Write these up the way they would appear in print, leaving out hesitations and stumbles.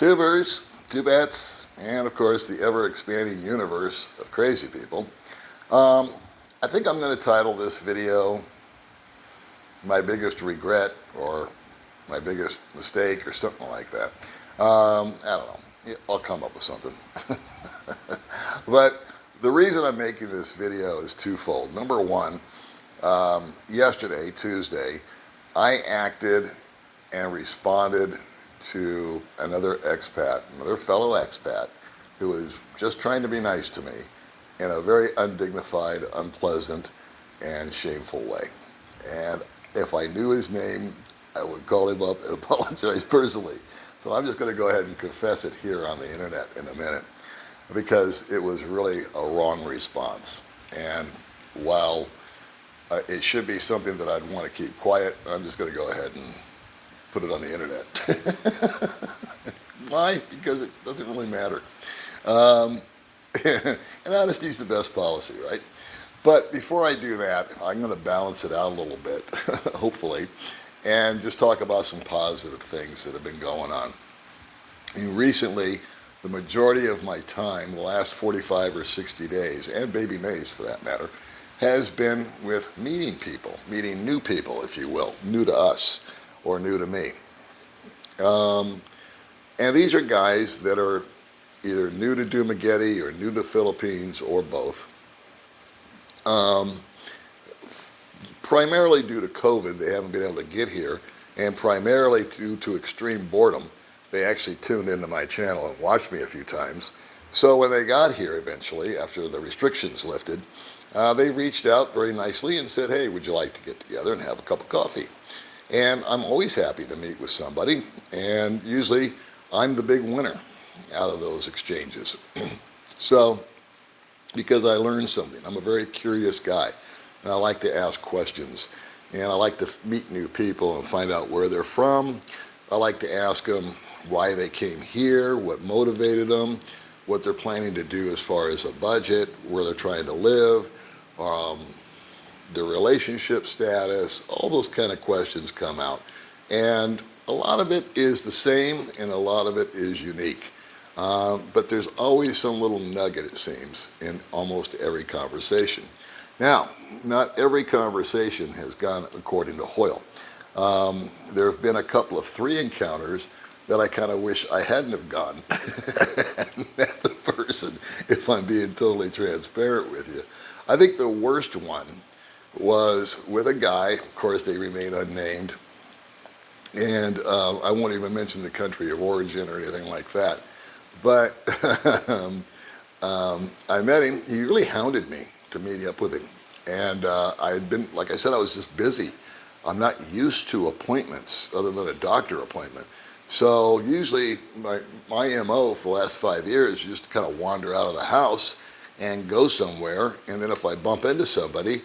tubers, tubettes, and of course the ever-expanding universe of crazy people. I think I'm going to title this video My Biggest Regret or My Biggest Mistake or something like that. I don't know. I'll come up with something. But the reason I'm making this video is twofold. Number one, yesterday, Tuesday, I acted and responded to another expat, another fellow expat, who was just trying to be nice to me in a very undignified, unpleasant, and shameful way. And if I knew his name, I would call him up and apologize personally. So I'm just going to go ahead and confess it here on the internet in a minute, because it was really a wrong response. And while it should be something that I'd want to keep quiet, I'm just going to go ahead and put it on the internet. Why? Because it doesn't really matter. And honesty is the best policy, right? But before I do that, I'm going to balance it out a little bit, hopefully, and just talk about some positive things that have been going on. And recently, the majority of my time, the last 45 or 60 days, and Baby Mays for that matter, has been with meeting people, meeting new people, if you will, new to us or new to me. And these are guys that are either new to Dumaguete or new to the Philippines or both. Primarily due to COVID, they haven't been able to get here, and primarily due to extreme boredom, they actually tuned into my channel and watched me a few times. So when they got here eventually, after the restrictions lifted, they reached out very nicely and said, hey, would you like to get together and have a cup of coffee? And I'm always happy to meet with somebody, and usually I'm the big winner out of those exchanges. So, because I learned something. I'm a very curious guy, and I like to ask questions, and I like to meet new people and find out where they're from. I like to ask them why they came here, what motivated them, what they're planning to do as far as a budget, where they're trying to live, their relationship status, all those kind of questions come out. And a lot of it is the same, and a lot of it is unique. But there's always some little nugget, it seems, in almost every conversation. Now, not every conversation has gone according to Hoyle. There have been a couple of 3 encounters that I kind of wish I hadn't have gone and met the person, if I'm being totally transparent with you. I think the worst one was with a guy, of course they remain unnamed, and I won't even mention the country of origin or anything like that. But I met him. He really hounded me to meet up with him. And I had been, like I said, I was just busy. I'm not used to appointments other than a doctor appointment. So usually my MO for the last 5 years is just to kind of wander out of the house and go somewhere. And then if I bump into somebody,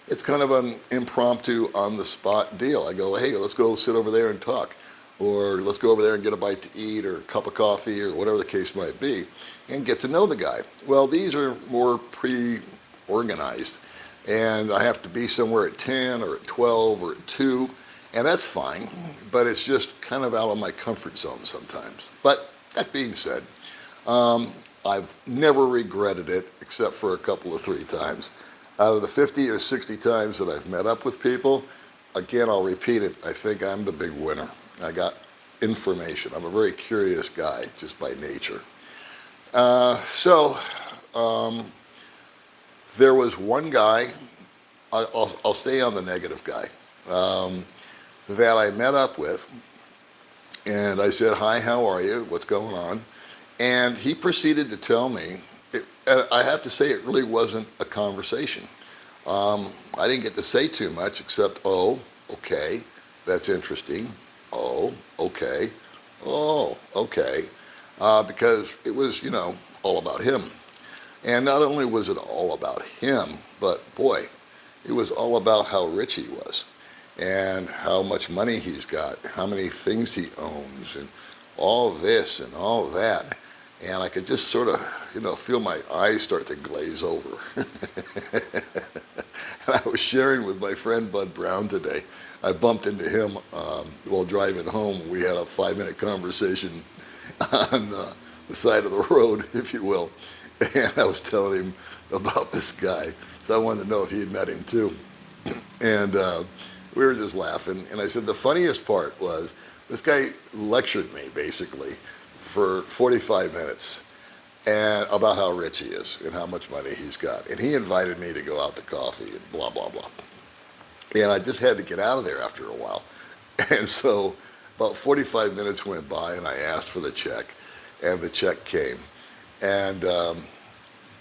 it's kind of an impromptu, on-the-spot deal. I go, hey, let's go sit over there and talk. Or let's go over there and get a bite to eat or a cup of coffee or whatever the case might be and get to know the guy. Well, these are more pre-organized, and I have to be somewhere at 10 or at 12 or at 2, and that's fine, but it's just kind of out of my comfort zone sometimes. But that being said, I've never regretted it except for a couple of 3 times. Out of the 50 or 60 times that I've met up with people, again, I'll repeat it, I think I'm the big winner. I got information. I'm a very curious guy, just by nature. There was one guy, I'll stay on the negative guy, that I met up with, and I said, hi, how are you? What's going on? And he proceeded to tell me, and I have to say it really wasn't a conversation. I didn't get to say too much except, oh, okay, that's interesting. Oh, okay. Oh, okay. Because it was, all about him. And not only was it all about him, but boy, it was all about how rich he was and how much money he's got, how many things he owns, and all this and all that. And I could just sort of, feel my eyes start to glaze over. And I was sharing with my friend Bud Brown today. I bumped into him while driving home. We had a 5-minute conversation, on the side of the road, if you will. And I was telling him about this guy. So I wanted to know if he had met him too. And we were just laughing. And I said, the funniest part was this guy lectured me basically for 45 minutes and about how rich he is and how much money he's got. And he invited me to go out to coffee and blah, blah, blah. And I just had to get out of there after a while. And so about 45 minutes went by and I asked for the check, and the check came. And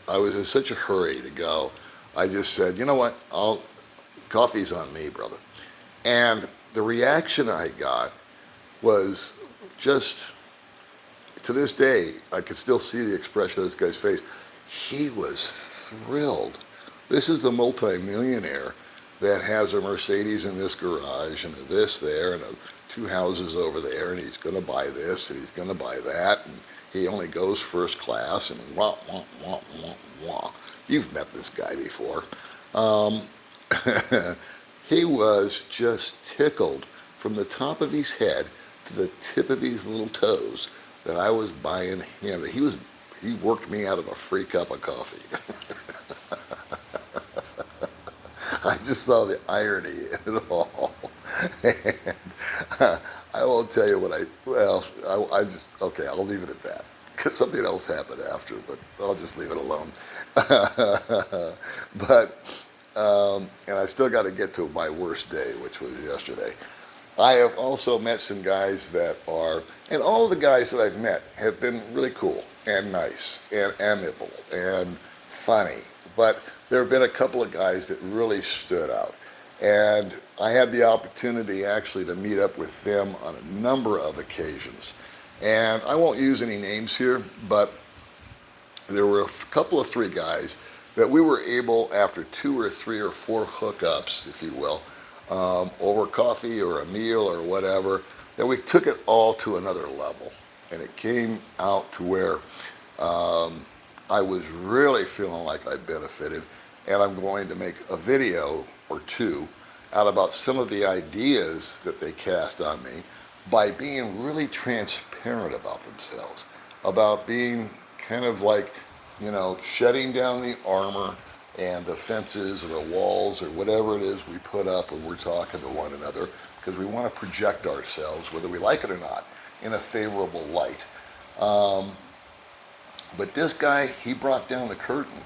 I was in such a hurry to go. I just said, you know what, coffee's on me, brother. And the reaction I got was just, to this day, I could still see the expression of this guy's face. He was thrilled. This is the multimillionaire that has a Mercedes in this garage and a this there and two houses over there, and he's going to buy this and he's going to buy that, and he only goes first class, and wah, wah, wah, wah, wah. You've met this guy before. He was just tickled from the top of his head to the tip of his little toes that I was buying him. He worked me out of a free cup of coffee. I just saw the irony in it all. And I won't tell you what okay, I'll leave it at that. Because something else happened after, but I'll just leave it alone. And I've still got to get to my worst day, which was yesterday. I have also met some guys that are, and all of the guys that I've met have been really cool and nice and amiable and funny. But there have been a couple of guys that really stood out. And I had the opportunity actually to meet up with them on a number of occasions. And I won't use any names here, but there were a couple of three guys that we were able, after 2 or 3 or 4 hookups, if you will, over coffee or a meal or whatever, that we took it all to another level. And it came out to where I was really feeling like I benefited, and I'm going to make a video or two out about some of the ideas that they cast on me by being really transparent about themselves, about being kind of like, shutting down the armor and the fences or the walls or whatever it is we put up when we're talking to one another, because we want to project ourselves, whether we like it or not, in a favorable light. But this guy, he brought down the curtain,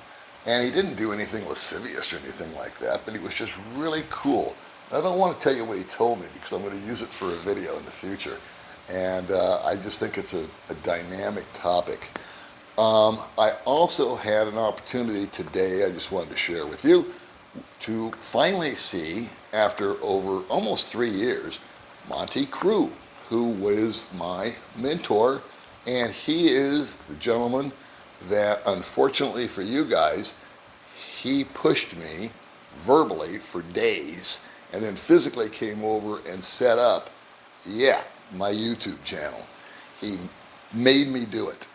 and he didn't do anything lascivious or anything like that, but he was just really cool. I don't want to tell you what he told me because I'm going to use it for a video in the future. And I just think it's a dynamic topic. I also had an opportunity today, I just wanted to share with you, to finally see, after over almost 3 years, Monty Crew, who was my mentor, and he is the gentleman that, unfortunately for you guys, he pushed me verbally for days, and then physically came over and set up, my YouTube channel. He made me do it.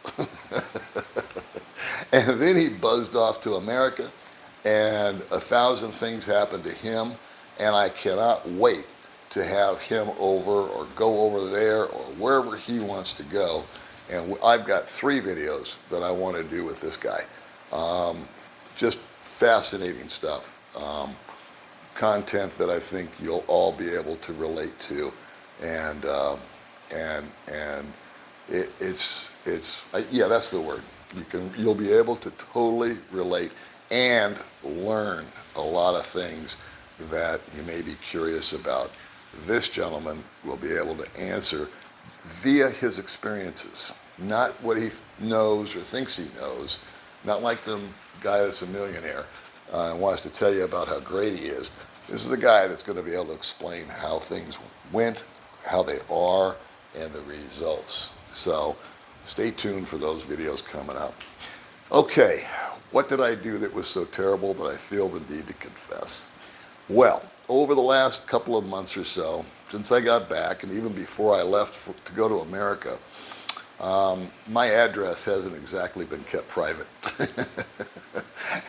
And then he buzzed off to America, and 1,000 things happened to him, and I cannot wait to have him over or go over there or wherever he wants to go. And I've got 3 videos that I want to do with this guy. Just fascinating stuff. Content that I think you'll all be able to relate to, and that's the word. You'll be able to totally relate and learn a lot of things that you may be curious about. This gentleman will be able to answer via his experiences, not what he knows or thinks he knows, not like the guy that's a millionaire and wants to tell you about how great he is. This is the guy that's going to be able to explain how things went, how they are, and the results. So stay tuned for those videos coming up. Okay, what did I do that was so terrible that I feel the need to confess? Well, over the last couple of months or so, since I got back, and even before I left to go to America, my address hasn't exactly been kept private.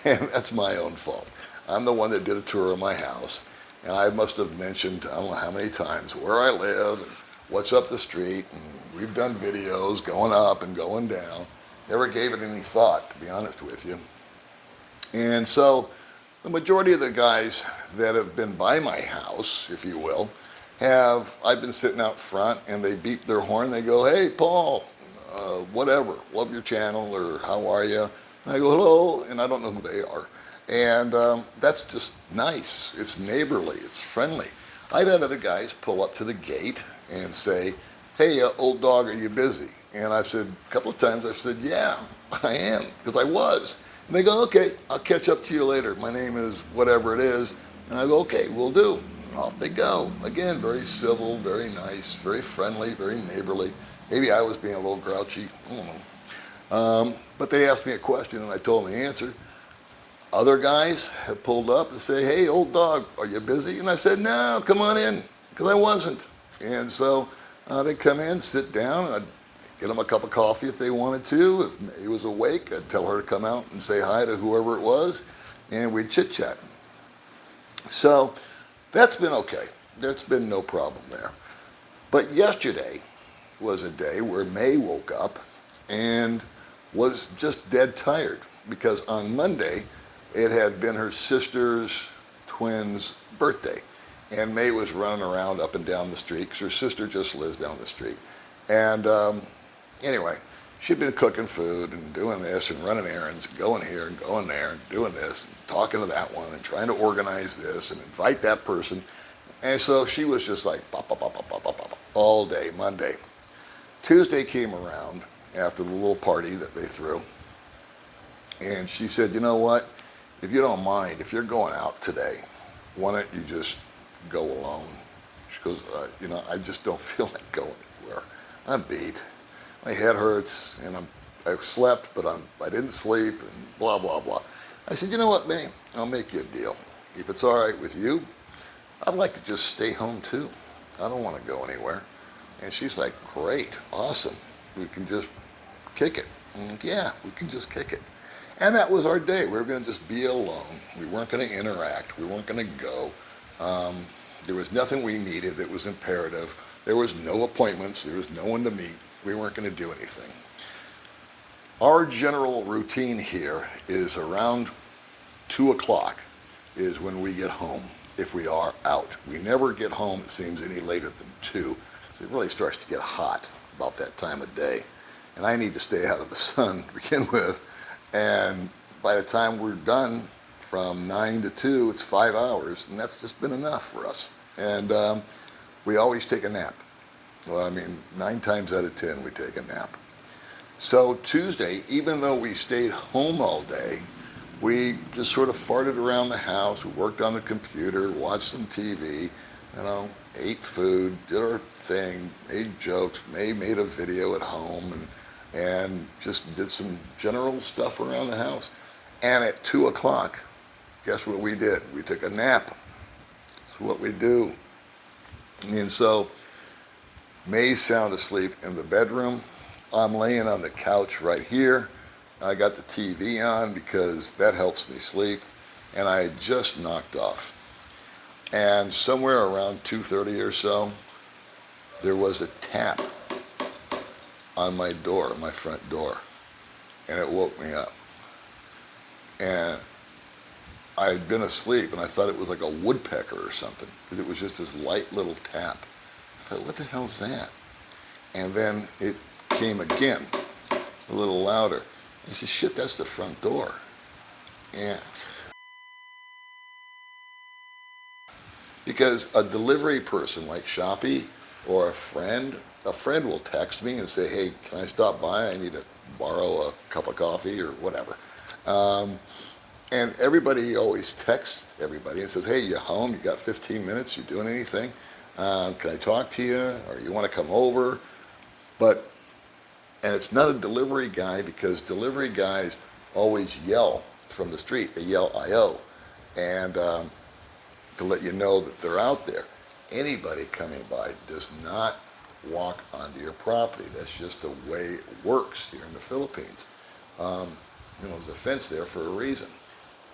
And that's my own fault. I'm the one that did a tour of my house, and I must have mentioned, I don't know how many times, where I live and what's up the street, and we've done videos going up and going down. Never gave it any thought, to be honest with you. And so the majority of the guys that have been by my house, if you will, I've been sitting out front and they beep their horn. They go, hey, Paul, whatever, love your channel, or how are you? And I go, hello, and I don't know who they are. And that's just nice. It's neighborly. It's friendly. I've had other guys pull up to the gate and say, hey, old dog, are you busy? And I've said, a couple of times, I've said, yeah, I am, because I was. And they go, okay, I'll catch up to you later. My name is whatever it is. And I go, okay, will do. And off they go. Again, very civil, very nice, very friendly, very neighborly. Maybe I was being a little grouchy. I don't know. But they asked me a question, and I told them the answer. Other guys have pulled up and say, hey, old dog, are you busy? And I said, no, come on in, because I wasn't. And so they come in, sit down, and I'd get them a cup of coffee if they wanted to. If May was awake, I'd tell her to come out and say hi to whoever it was, and we'd chit-chat. So that's been okay. There's been no problem there. But yesterday was a day where May woke up and was just dead tired, because on Monday, it had been her sister's twin's birthday. And May was running around up and down the street, because her sister just lives down the street. And anyway, she'd been cooking food and doing this and running errands, and going here and going there and doing this, and talking to that one and trying to organize this and invite that person. And so she was just like pop, pop, pop, pop, pop, pop, pop, all day, Monday. Tuesday came around after the little party that they threw. And she said, you know what? If you don't mind, if you're going out today, why don't you just go alone? She goes, I just don't feel like going anywhere. I'm beat. My head hurts, and I've slept, but I didn't sleep, and blah, blah, blah. I said, you know what, May? I'll make you a deal. If it's all right with you, I'd like to just stay home too. I don't want to go anywhere. And she's like, great, awesome. We can just kick it. And yeah, we can just kick it. And that was our day. We were going to just be alone. We weren't going to interact. We weren't going to go. There was nothing we needed that was imperative. There was no appointments. There was no one to meet. We weren't going to do anything. Our general routine here is around 2 o'clock is when we get home, if we are out. We never get home, it seems, any later than 2. So it really starts to get hot about that time of day. And I need to stay out of the sun to begin with. And by the time we're done, from 9 to 2, it's 5 hours, and that's just been enough for us. And we always take a nap. Well, 9 times out of 10, we take a nap. So Tuesday, even though we stayed home all day, we just sort of farted around the house. We worked on the computer, watched some TV, ate food, did our thing, made jokes, made a video at home, and just did some general stuff around the house. And at 2 o'clock, guess what we did? We took a nap. That's what we do. And so May's sound asleep in the bedroom. I'm laying on the couch right here. I got the TV on because that helps me sleep. And I had just knocked off. And somewhere around 2:30 or so, there was a tap on my door, my front door, and it woke me up. And I had been asleep, and I thought it was like a woodpecker or something, because it was just this light little tap. I thought, what the hell's that? And then it came again, a little louder. I said, shit, that's the front door. And because a delivery person like Shopee or a friend will text me and say, hey, can I stop by? I need to borrow a cup of coffee or whatever. And everybody always texts everybody and says, hey, you home? You got 15 minutes? You doing anything? Can I talk to you? Or you want to come over? And it's not a delivery guy, because delivery guys always yell from the street. They yell I.O. And to let you know that they're out there. Anybody coming by does not walk onto your property. That's just the way it works here in the Philippines. There's a fence there for a reason.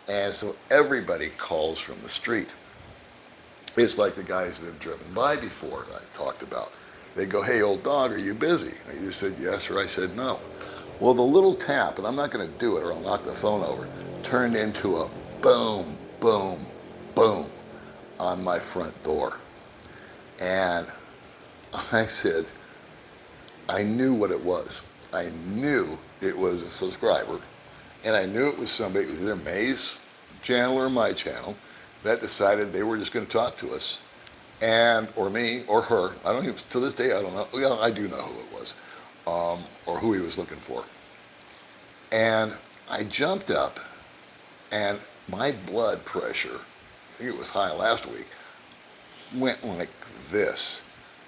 And so everybody calls from the street. It's like the guys that have driven by before that I talked about. They go, hey, old dog, are you busy? I either said yes or I said no. Well, the little tap, and I'm not going to do it or I'll knock the phone over, turned into a boom, boom, boom on my front door. And I said, I knew what it was. I knew it was a subscriber, and I knew it was somebody, it was either May's channel or my channel, that decided they were just going to talk to us. And, or me, or her, I don't even, to this day, I don't know. Well, I do know who it was, or who he was looking for. And I jumped up, and my blood pressure, I think it was high last week, went like this.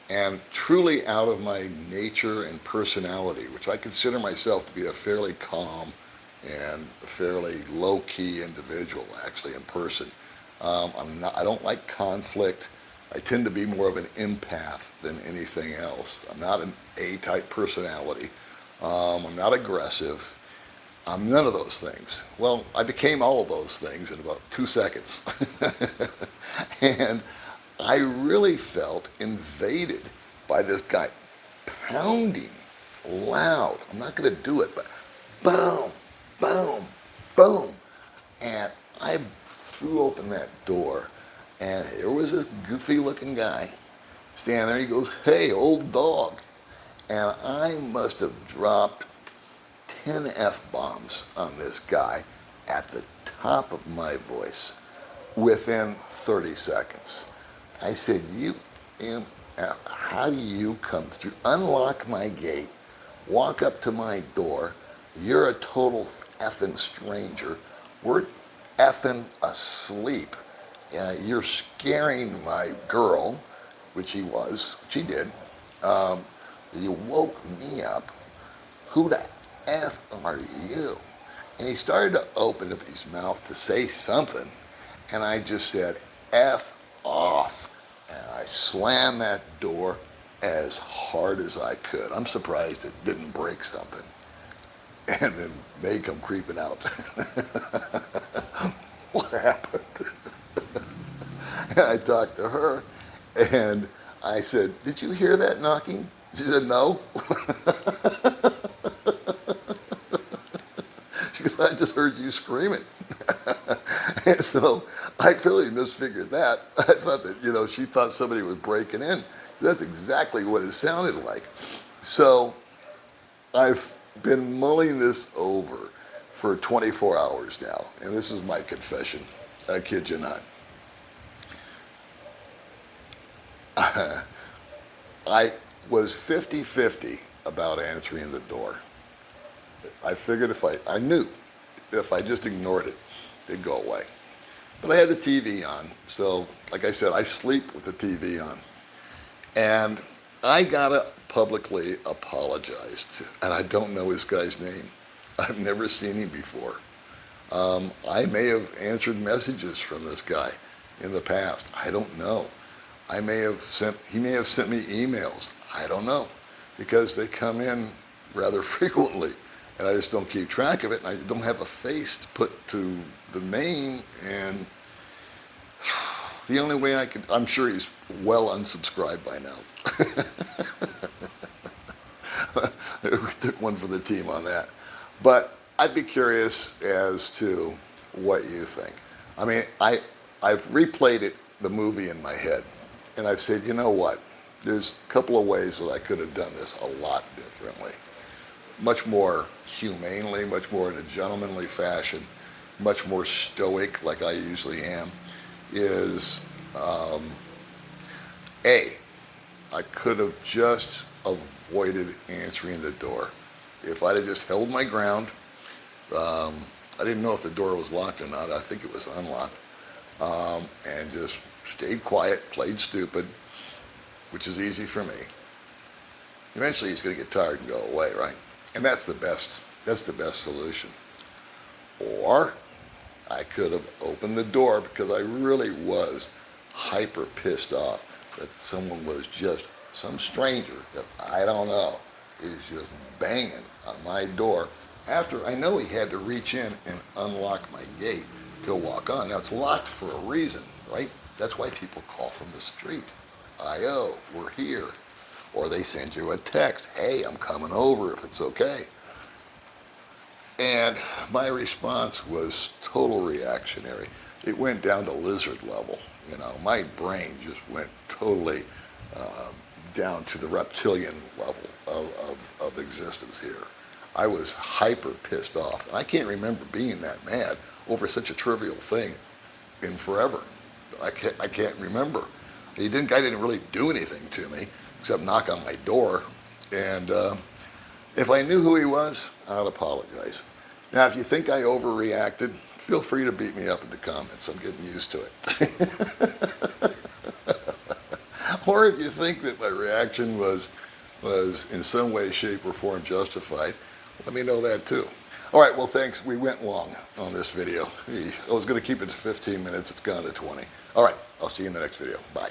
And truly out of my nature and personality, which I consider myself to be a fairly calm and a fairly low-key individual, actually, in person. I don't like conflict. I tend to be more of an empath than anything else. I'm not an A-type personality. I'm not aggressive. I'm none of those things. Well, I became all of those things in about 2 seconds. And I really felt invaded by this guy pounding loud. I'm not going to do it, but boom, boom, boom. And I threw open that door, and there was this goofy looking guy standing there. He goes, hey, old dog. And I must have dropped 10 F-bombs on this guy at the top of my voice within 30 seconds. I said, how do you come through, unlock my gate, walk up to my door, you're a total effing stranger, we're effing asleep, you're scaring my girl, which he did, you woke me up, who the F are you? And he started to open up his mouth to say something, and I just said, F off. And I slammed that door as hard as I could. I'm surprised it didn't break something. And then they come creeping out. What happened? And I talked to her, and I said, did you hear that knocking? She said, no. She goes, I just heard you screaming. And so I clearly misfigured that. I thought that, she thought somebody was breaking in. That's exactly what it sounded like. So I've been mulling this over for 24 hours now, and this is my confession. I kid you not. I was 50-50 about answering the door. I figured I knew if I just ignored it, it'd go away. But I had the TV on, so like I said, I sleep with the TV on. And I gotta publicly apologize to, and I don't know this guy's name. I've never seen him before. I may have answered messages from this guy in the past. I don't know. He may have sent me emails. I don't know, because they come in rather frequently, and I just don't keep track of it, and I don't have a face to put to the name, and the only way I'm sure he's well unsubscribed by now. We took one for the team on that. But I'd be curious as to what you think. I mean, I've replayed the movie in my head, and I've said, you know what? There's a couple of ways that I could have done this a lot differently. Much more humanely, much more in a gentlemanly fashion, much more stoic like I usually am, is I could have just avoided answering the door. If I'd have just held my ground, I didn't know if the door was locked or not. I think it was unlocked, and just stayed quiet, played stupid, which is easy for me. Eventually he's going to get tired and go away, right? And that's the best solution. Or I could have opened the door because I really was hyper pissed off that someone was just, some stranger that I don't know, is just banging on my door after I know he had to reach in and unlock my gate to walk on. Now it's locked for a reason, right? That's why people call from the street. I.O., we're here. or they send you a text, hey, I'm coming over if it's okay. And my response was total reactionary. It went down to lizard level. My brain just went totally down to the reptilian level of existence here. I was hyper pissed off. And I can't remember being that mad over such a trivial thing in forever. I can't remember. I didn't really do anything to me except knock on my door. And if I knew who he was, I'd apologize. Now, if you think I overreacted, feel free to beat me up in the comments. I'm getting used to it. Or if you think that my reaction was in some way, shape, or form justified, let me know that too. All right, well, thanks. We went long on this video. I was going to keep it to 15 minutes. It's gone to 20. All right, I'll see you in the next video. Bye.